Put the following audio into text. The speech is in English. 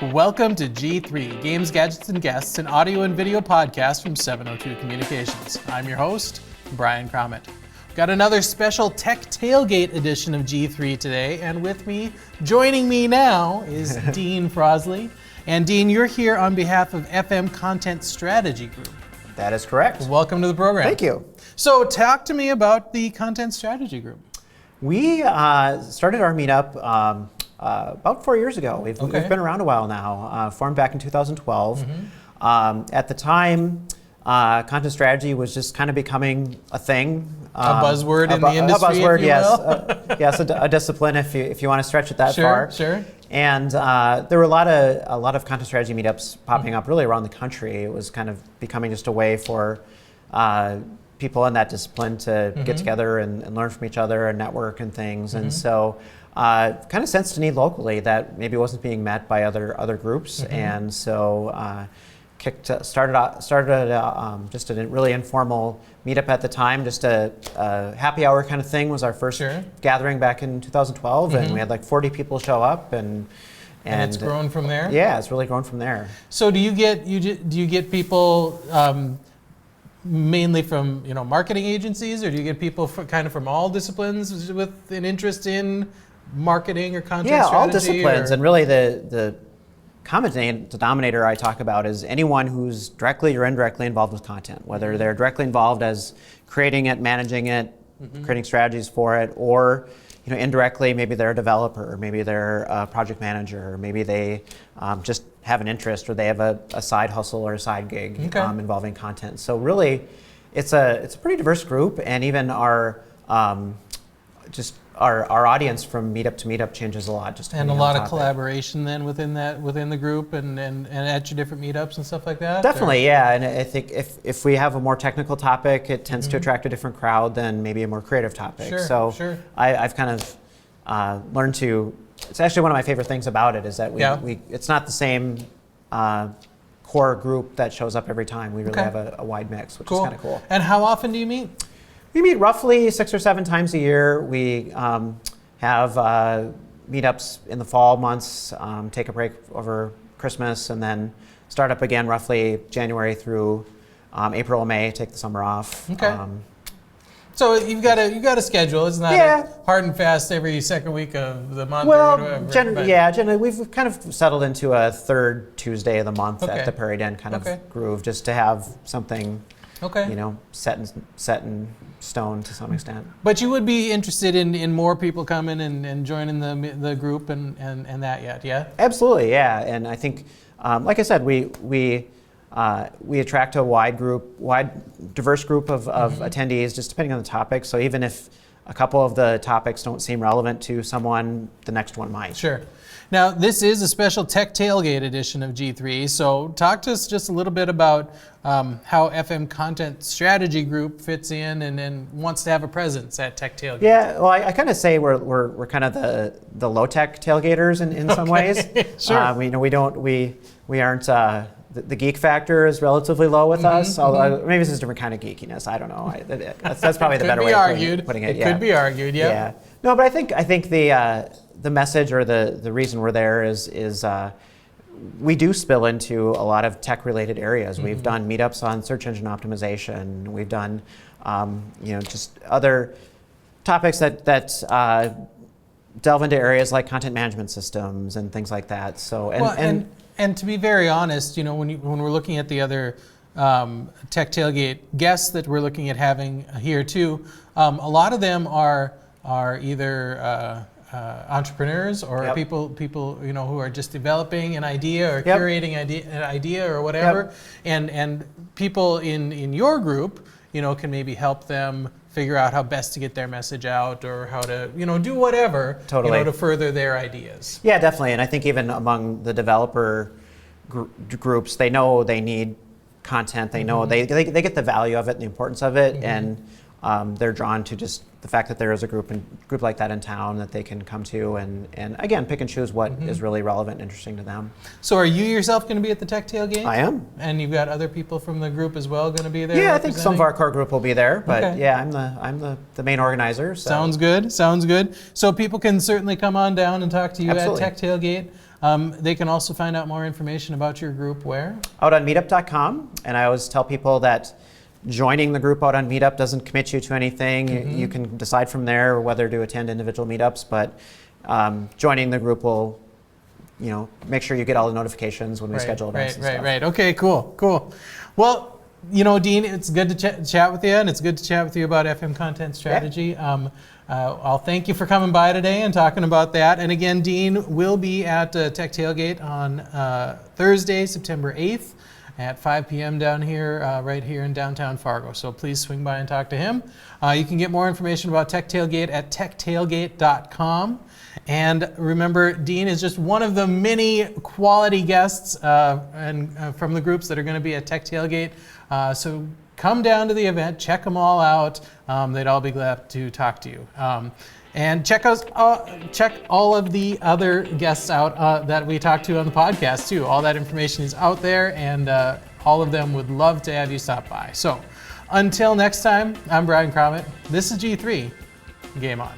Welcome to G3, Games, Gadgets, and Guests, an audio and video podcast from 702 Communications. I'm your host, Brian Crommett. Got another special Tech Tailgate edition of G3 today, and with me, joining me now, is Dean Froslie. And Dean, you're here on behalf of FM Content Strategy Group. That is correct. Welcome to the program. Thank you. So talk to me about the Content Strategy Group. We started our meetup about 4 years ago. We've been around a while now, formed back in 2012. At the time, content strategy was just kind of becoming a thing. A buzzword in the industry, a buzzword, if you yes. will. Yes, a discipline if you want to stretch it that far. Sure. And there were a lot of content strategy meetups popping up really around the country. It was kind of becoming just a way for people in that discipline to get together and learn from each other and network and things. And so kind of sensed a need locally that maybe wasn't being met by other groups. And so started just a really informal meetup at the time. Just a happy hour kind of thing was our first gathering back in 2012, and we had like 40 people show up, and it's grown from there. Yeah, it's really grown from there. So do you get people mainly from marketing agencies, or do you get people kind of from all disciplines with an interest in marketing or content strategy? Yeah, all disciplines, and really the common denominator I talk about is anyone who's directly or indirectly involved with content, whether they're directly involved as creating it, managing it, creating strategies for it, or indirectly, maybe they're a developer, or maybe they're a project manager, or maybe they just have an interest, or they have a side hustle or a side gig involving content. So really, it's a pretty diverse group, and even our audience from meetup to meetup changes a lot. And a lot of collaboration then within the group and at your different meetups and stuff like that? Definitely, yeah. And I think if we have a more technical topic, it tends to attract a different crowd than maybe a more creative topic. Sure. I've kind of learned to, it's actually one of my favorite things about it is that it's not the same core group that shows up every time. We really have a wide mix, which is kind of cool. And how often do you meet? We meet roughly 6 or 7 times a year. We have meetups in the fall months, take a break over Christmas, and then start up again roughly January through April, May, take the summer off. So you've got a schedule. It's not hard and fast every second week of the month or whatever. Generally we've kind of settled into a third Tuesday of the month at the Prairie Den kind of groove, just to have something set in stone to some extent. But you would be interested in more people coming and joining the group and that yet, yeah? Absolutely, yeah. And I think, like I said, we attract a wide, diverse group of attendees, just depending on the topic. So even if a couple of the topics don't seem relevant to someone, the next one might. Sure. Now, this is a special Tech Tailgate edition of G3, so talk to us just a little bit about how FM Content Strategy Group fits in and wants to have a presence at Tech Tailgate. Yeah, well, I kind of say we're kind of the low-tech tailgaters in some ways. Sure. We aren't, the geek factor is relatively low with us, although maybe it's a different kind of geekiness, I don't know. That's probably the better way of putting it. It could be argued, yeah. No, but I think the message or the reason we're there is we do spill into a lot of tech-related areas. We've done meetups on search engine optimization. We've done just other topics that delve into areas like content management systems and things like that. So and to be very honest, when we're looking at the other Tech Tailgate guests that we're looking at having here too, a lot of them are either entrepreneurs or people who are just developing an idea or curating an idea or whatever, and people in your group can maybe help them figure out how best to get their message out or how to do whatever to further their ideas. Yeah, definitely. And I think even among the developer groups, they know they need content. They know they get the value of it and the importance of it, and they're drawn to just the fact that there is a group like that in town that they can come to and again pick and choose what is really relevant and interesting to them. So are you yourself going to be at the Tech Tailgate? I am. And you've got other people from the group as well going to be there? Yeah, I think some of our core group will be there, but I'm the main organizer. So. Sounds good. So people can certainly come on down and talk to you at Tech Tailgate. They can also find out more information about your group where? Out on meetup.com. And I always tell people that joining the group out on Meetup doesn't commit you to anything. You can decide from there whether to attend individual meetups, but joining the group will, make sure you get all the notifications when we schedule events and stuff. Right. Okay, cool. Well, Dean, it's good to chat with you, and it's good to chat with you about FM content strategy. Yeah. I'll thank you for coming by today and talking about that. And again, Dean will be at Tech Tailgate on Thursday, September 8th at 5 p.m. down here, right here in downtown Fargo. So please swing by and talk to him. You can get more information about Tech Tailgate at techtailgate.com. And remember, Dean is just one of the many quality guests from the groups that are going to be at Tech Tailgate. So come down to the event, check them all out. They'd all be glad to talk to you. And check all of the other guests out that we talked to on the podcast too. All that information is out there, and all of them would love to have you stop by. So until next time, I'm Brian Cromit. This is G3. Game on.